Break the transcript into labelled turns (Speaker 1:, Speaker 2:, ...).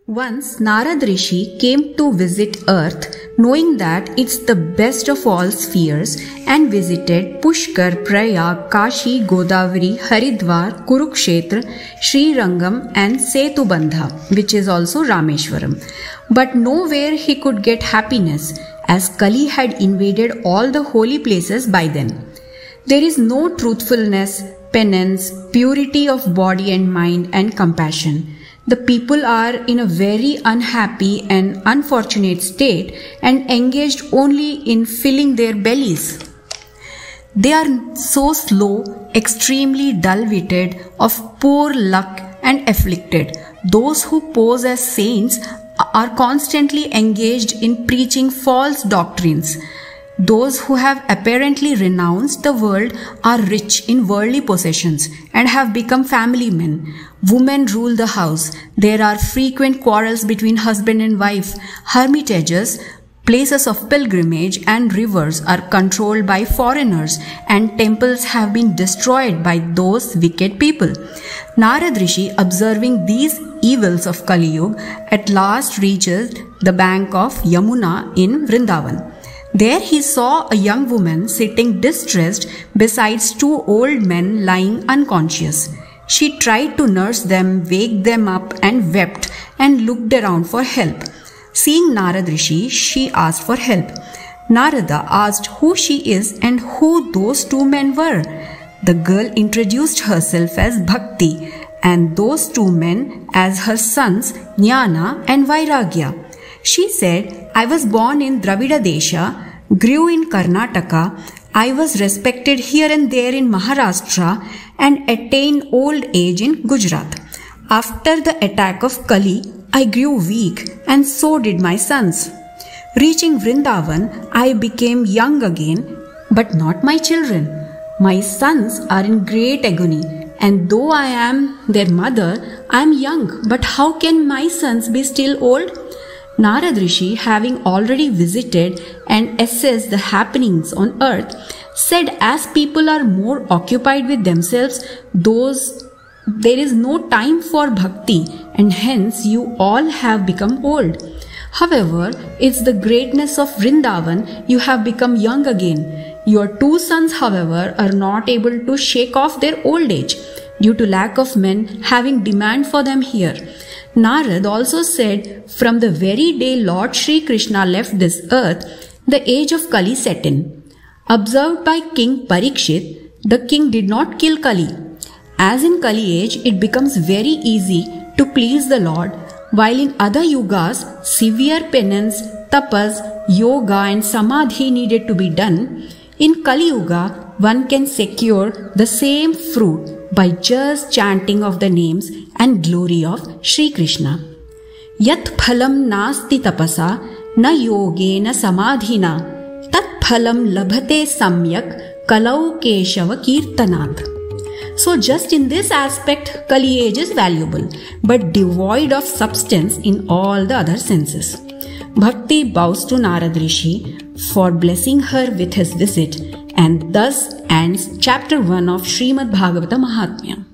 Speaker 1: Once Narad Rishi came to visit Earth, knowing that it's the best of all spheres, and visited Pushkar, Prayag, Kashi, Godavari, Haridwar, Kurukshetra, Sri Rangam and Setubandha, which is also Rameshwaram. But nowhere he could get happiness, as Kali had invaded all the holy places by then. There is no truthfulness, penance, purity of body and mind and compassion. The people are in a very unhappy and unfortunate state and engaged only in filling their bellies. They are so slow, extremely dull-witted, of poor luck and afflicted. Those who pose as saints are constantly engaged in preaching false doctrines. Those who have apparently renounced the world are rich in worldly possessions and have become family men. Women rule the house. There are frequent quarrels between husband and wife. Hermitages, places of pilgrimage and rivers are controlled by foreigners, and temples have been destroyed by those wicked people. Narad Rishi, observing these evils of Kali Yuga, at last reaches the bank of Yamuna in Vrindavan. There he saw a young woman sitting distressed besides two old men lying unconscious. She tried to nurse them, wake them up, and wept and looked around for help. Seeing Narad Rishi, she asked for help. Narada asked who she is and who those two men were. The girl introduced herself as Bhakti and those two men as her sons Jnana and Vairagya. She said, I was born in Dravida Desha, grew in Karnataka, I was respected here and there in Maharashtra, and attained old age in Gujarat. After the attack of Kali, I grew weak, and so did my sons. Reaching Vrindavan, I became young again, but not my children. My sons are in great agony, and though I am their mother, I am young, but how can my sons be still old? Narad Rishi, having already visited and assessed the happenings on earth, said as people are more occupied with themselves, there is no time for bhakti, and hence you all have become old. However, it's the greatness of Vrindavan you have become young again. Your two sons, however, are not able to shake off their old age due to lack of men having demand for them here. Narad also said, from the very day Lord Sri Krishna left this earth, the age of Kali set in. Observed by King Parikshit, the king did not kill Kali. As in Kali age, it becomes very easy to please the Lord, while in other yugas, severe penance, tapas, yoga and samadhi needed to be done. In Kali Yuga, one can secure the same fruit by just chanting of the names and glory of Sri Krishna. Yat phalam nasti tapasa na yogena samadhina tat phalam labhate samyak kalau keshava kirtanat. So just in this aspect, Kali age is valuable, but devoid of substance in all the other senses. Bhakti bows to Narad Rishi for blessing her with his visit, and thus ends chapter 1 of Srimad Bhagavata Mahatmya.